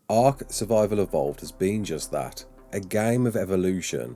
ARK Survival Evolved has been just that, a game of evolution.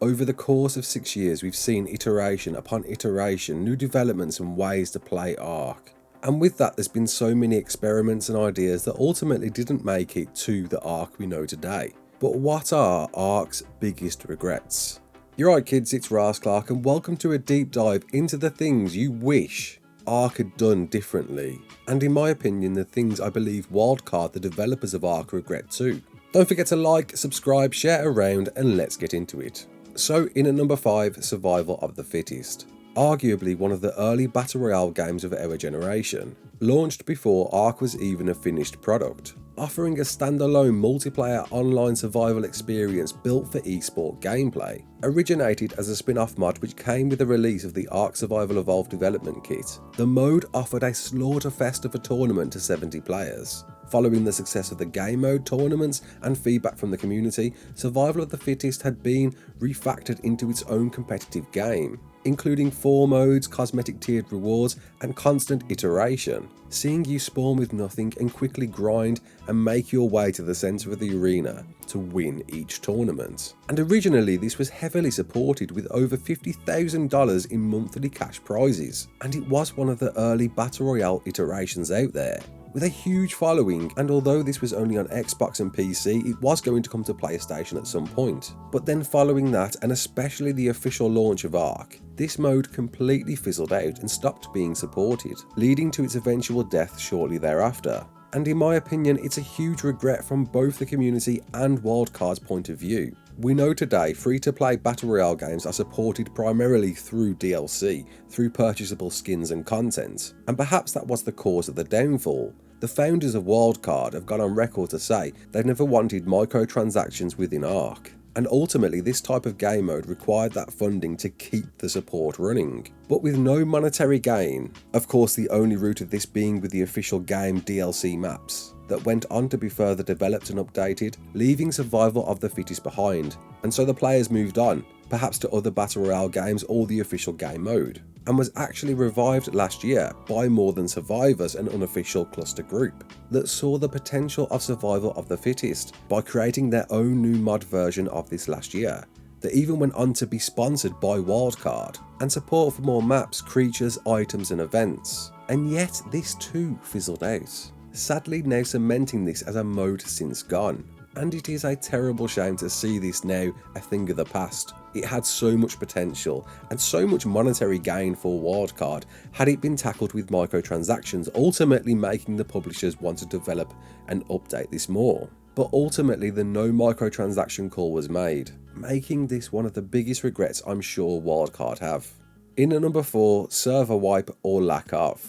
Over the course of 6 years, we've seen iteration upon iteration, new developments and ways to play ARK. And with that, there's been so many experiments and ideas that ultimately didn't make it to the ARK we know today. But what are ARK's biggest regrets? You're right kids, it's Ras Clark and welcome to a deep dive into the things you wish ARK had done differently, and in my opinion the things I believe Wildcard, the developers of ARK, regret too. Don't forget to like, subscribe, share around and let's get into it. So in at number 5, Survival of the Fittest. Arguably one of the early Battle Royale games of our generation, launched before ARK was even a finished product, offering a standalone multiplayer online survival experience built for esport gameplay. Originated as a spin-off mod which came with the release of the ARK Survival Evolved development kit, the mode offered a slaughterfest of a tournament to 70 players. Following the success of the game mode tournaments and feedback from the community, Survival of the Fittest had been refactored into its own competitive game, including 4 modes, cosmetic tiered rewards and constant iteration, seeing you spawn with nothing and quickly grind and make your way to the centre of the arena to win each tournament. And originally this was heavily supported with over $50,000 in monthly cash prizes, and it was one of the early Battle Royale iterations out there, with a huge following, and although this was only on Xbox and PC, it was going to come to PlayStation at some point. But then following that, and especially the official launch of ARK, this mode completely fizzled out and stopped being supported, leading to its eventual death shortly thereafter. And in my opinion, it's a huge regret from both the community and Wildcard's point of view. We know today free-to-play Battle Royale games are supported primarily through DLC, through purchasable skins and content, and perhaps that was the cause of the downfall. The founders of Wildcard have gone on record to say they've never wanted microtransactions within ARK, and ultimately this type of game mode required that funding to keep the support running. But with no monetary gain, of course the only route of this being with the official game DLC maps, that went on to be further developed and updated, leaving Survival of the Fittest behind, and so the players moved on, perhaps to other Battle Royale games or the official game mode, and was actually revived last year by More Than Survivors, an unofficial cluster group that saw the potential of Survival of the Fittest by creating their own new mod version of this last year, that even went on to be sponsored by Wildcard, and support for more maps, creatures, items and events. And yet this too fizzled out, sadly now cementing this as a mode since gone. And it is a terrible shame to see this now a thing of the past. It had so much potential and so much monetary gain for Wildcard had it been tackled with microtransactions, ultimately making the publishers want to develop and update this more. But ultimately the no microtransaction call was made, making this one of the biggest regrets I'm sure Wildcard have. In at number 4, server wipe or lack of.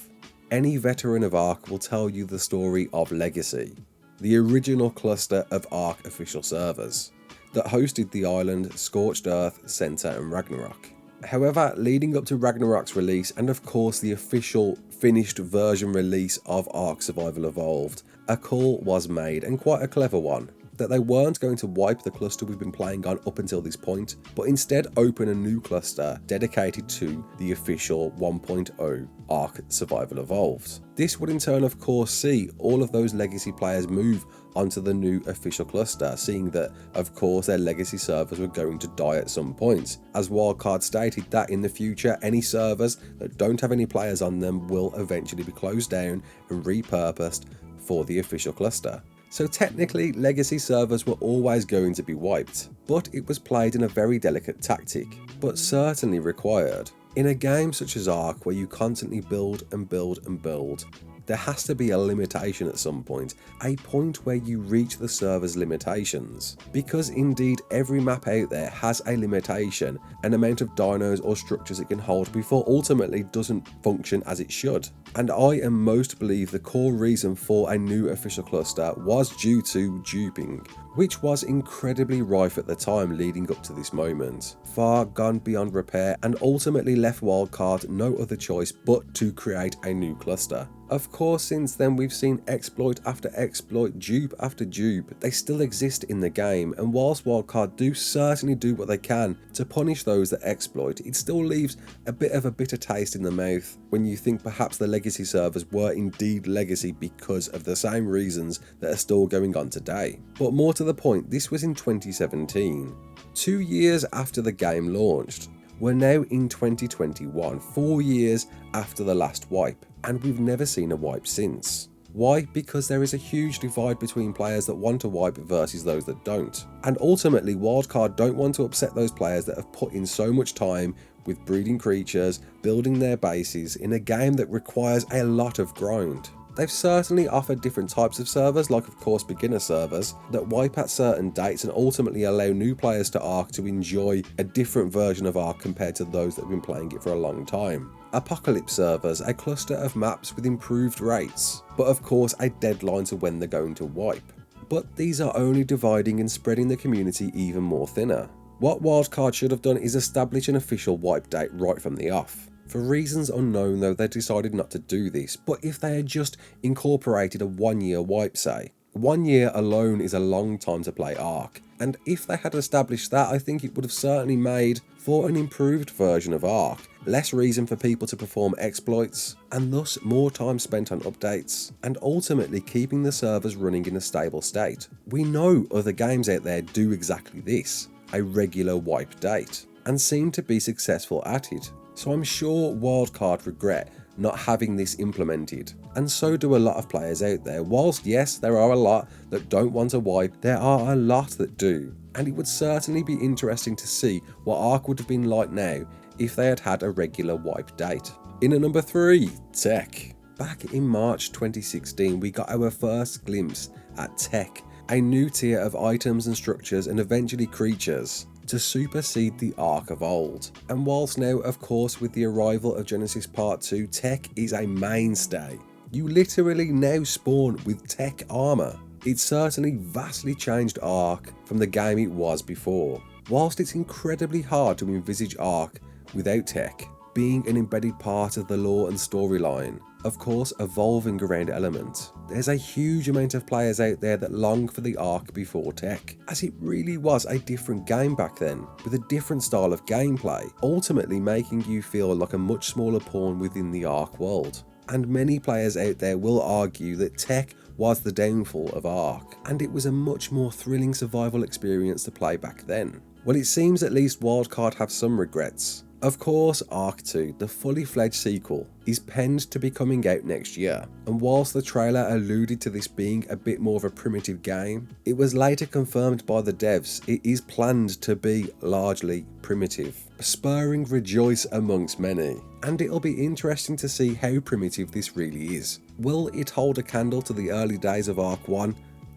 Any veteran of ARK will tell you the story of Legacy, the original cluster of ARK official servers that hosted the island, Scorched Earth, Center and Ragnarok. However, leading up to Ragnarok's release and of course the official finished version release of ARK Survival Evolved, a call was made, and quite a clever one, that they weren't going to wipe the cluster we've been playing on up until this point, but instead open a new cluster dedicated to the official 1.0 ARK Survival Evolved. This would in turn of course see all of those legacy players move onto the new official cluster, seeing that of course their legacy servers were going to die at some point, as Wildcard stated that in the future any servers that don't have any players on them will eventually be closed down and repurposed for the official cluster. So technically legacy servers were always going to be wiped, but it was played in a very delicate tactic, but certainly required. In a game such as ARK where you constantly build and build and build, there has to be a limitation at some point, a point where you reach the server's limitations. Because indeed every map out there has a limitation, an amount of dinos or structures it can hold before ultimately doesn't function as it should. And I am most believe the core reason for a new official cluster was due to duping. which was incredibly rife at the time leading up to this moment, far gone beyond repair, and ultimately left Wildcard no other choice but to create a new cluster. Of course, since then we've seen exploit after exploit, dupe after dupe. They still exist in the game, and whilst Wildcard do certainly do what they can to punish those that exploit, it still leaves a bit of a bitter taste in the mouth when you think perhaps the legacy servers were indeed legacy because of the same reasons that are still going on today. But more to the point, this was in 2017, 2 years after the game launched. We're now in 2021, 4 years after the last wipe, and we've never seen a wipe since. Why? Because there is a huge divide between players that want to wipe versus those that don't. And ultimately, Wildcard don't want to upset those players that have put in so much time with breeding creatures, building their bases in a game that requires a lot of grind. They've certainly offered different types of servers, like of course beginner servers, that wipe at certain dates and ultimately allow new players to ARK to enjoy a different version of ARK compared to those that have been playing it for a long time. Apocalypse servers, a cluster of maps with improved rates, but of course a deadline to when they're going to wipe. But these are only dividing and spreading the community even more thinner. What Wildcard should have done is establish an official wipe date right from the off. For reasons unknown though, they decided not to do this, but if they had just incorporated a 1 year wipe, say. 1 year alone is a long time to play ARK, and if they had established that, I think it would have certainly made for an improved version of ARK, less reason for people to perform exploits, and thus more time spent on updates, and ultimately keeping the servers running in a stable state. We know other games out there do exactly this, a regular wipe date, and seem to be successful at it. So I'm sure Wildcard regret not having this implemented, and so do a lot of players out there. Whilst yes, there are a lot that don't want to wipe, there are a lot that do, and it would certainly be interesting to see what ARK would have been like now if they had had a regular wipe date. In at number 3, tech. Back in March 2016, we got our first glimpse at tech, a new tier of items and structures and eventually creatures to supersede the ARK of old. And whilst now, of course, with the arrival of Genesis Part 2, tech is a mainstay. You literally now spawn with tech armor. It certainly vastly changed ARK from the game it was before. Whilst it's incredibly hard to envisage ARK without tech being an embedded part of the lore and storyline, of course evolving around elements, there's a huge amount of players out there that long for the ARK before tech, as it really was a different game back then, with a different style of gameplay, ultimately making you feel like a much smaller pawn within the ARK world. And many players out there will argue that tech was the downfall of ARK, and it was a much more thrilling survival experience to play back then. Well, it seems at least Wildcard have some regrets. Of course, ARK 2, the fully fledged sequel, is penned to be coming out next year, and whilst the trailer alluded to this being a bit more of a primitive game, it was later confirmed by the devs it is planned to be largely primitive, spurring rejoice amongst many. And it'll be interesting to see how primitive this really is. Will it hold a candle to the early days of ARK 1?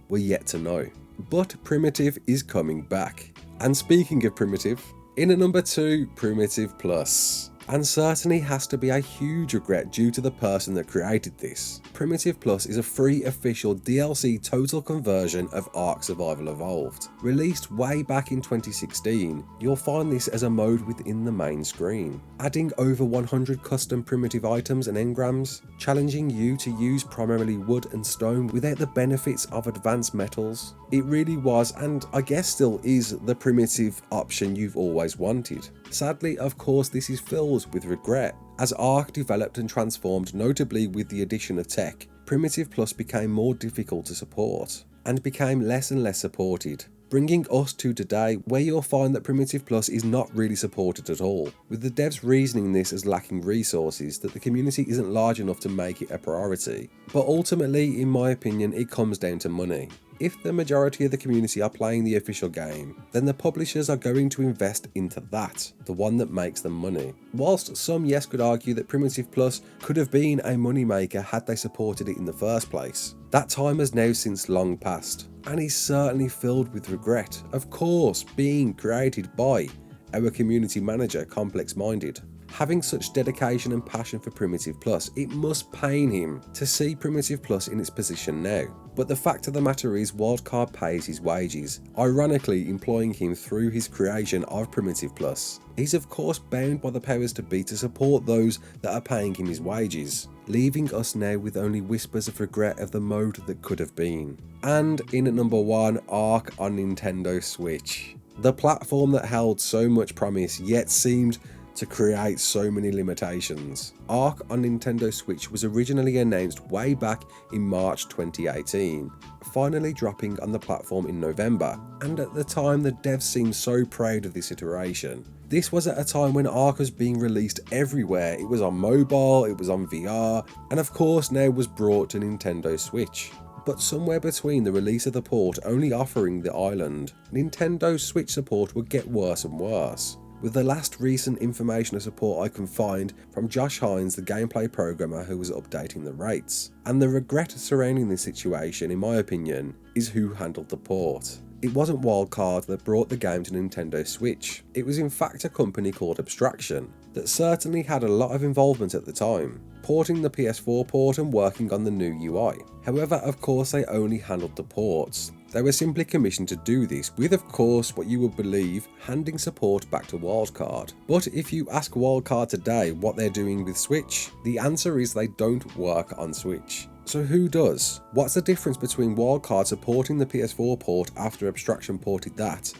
We're yet to know. But primitive is coming back. And speaking of primitive, in at number 2, Primitive Plus. And certainly has to be a huge regret due to the person that created this. Primitive Plus is a free official DLC total conversion of ARK Survival Evolved. Released way back in 2016, you'll find this as a mode within the main screen, adding over 100 custom primitive items and engrams, challenging you to use primarily wood and stone without the benefits of advanced metals. It really was, and I guess still is, the primitive option you've always wanted. Sadly, of course, this is filled with regret. As ARK developed and transformed, notably with the addition of tech, Primitive Plus became more difficult to support, and became less and less supported, bringing us to today where you'll find that Primitive Plus is not really supported at all, with the devs reasoning this as lacking resources, that the community isn't large enough to make it a priority. But ultimately, in my opinion, it comes down to money. If the majority of the community are playing the official game, then the publishers are going to invest into that, the one that makes them money. Whilst some yes could argue that Primitive Plus could have been a moneymaker had they supported it in the first place, that time has now since long passed, and is certainly filled with regret, of course being created by our community manager Complex Minded. Having such dedication and passion for Primitive Plus, it must pain him to see Primitive Plus in its position now. But the fact of the matter is, Wildcard pays his wages, ironically employing him through his creation of Primitive Plus. He's of course bound by the powers to be to support those that are paying him his wages, leaving us now with only whispers of regret of the mode that could have been. And in at number 1, ARK on Nintendo Switch. The platform that held so much promise yet seemed to create so many limitations. ARK on Nintendo Switch was originally announced way back in March 2018, finally dropping on the platform in November, and at the time the devs seemed so proud of this iteration. This was at a time when ARK was being released everywhere. It was on mobile, it was on VR, and of course now was brought to Nintendo Switch. But somewhere between the release of the port only offering the island, Nintendo Switch support would get worse and worse, with the last recent information and support I can find from Josh Hines, the gameplay programmer who was updating the rates. And the regret surrounding this situation, in my opinion, is who handled the port. It wasn't Wildcard that brought the game to Nintendo Switch. It was in fact a company called Abstraction that certainly had a lot of involvement at the time, porting the PS4 port and working on the new UI. However, of course they only handled the ports. They were simply commissioned to do this, with of course what you would believe handing support back to Wildcard. But if you ask Wildcard today what they're doing with Switch, the answer is they don't work on Switch. So who does? What's the difference between Wildcard supporting the PS4 port after Abstraction ported that,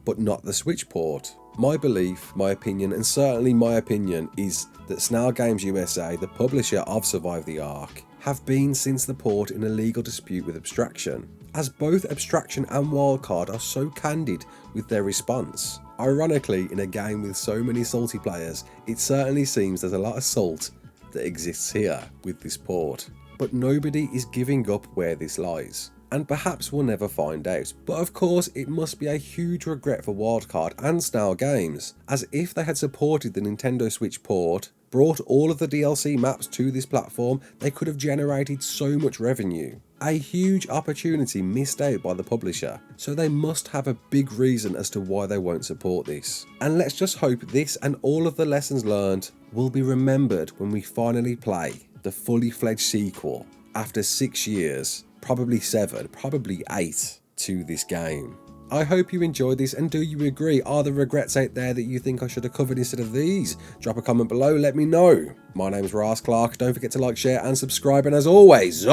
but not the Switch port? My belief, my opinion, and certainly my opinion is that Snail Games USA, the publisher of Survive the ARK, have been since the port in a legal dispute with Abstraction, as both Abstraction and Wildcard are so candid with their response. Ironically, in a game with so many salty players, it certainly seems there's a lot of salt that exists here with this port. But nobody is giving up where this lies, and perhaps we'll never find out. But of course it must be a huge regret for Wildcard and Snail Games, as if they had supported the Nintendo Switch port, brought all of the DLC maps to this platform, they could have generated so much revenue. A huge opportunity missed out by the publisher, so they must have a big reason as to why they won't support this. And let's just hope this and all of the lessons learned will be remembered when we finally play the fully fledged sequel after 6 years, probably 7, probably 8 to this game. I hope you enjoyed this, and do you agree? Are there regrets out there that you think I should have covered instead of these? Drop a comment below, let me know. My name's Ras Clark, don't forget to like, share and subscribe, and as always,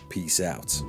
peace out.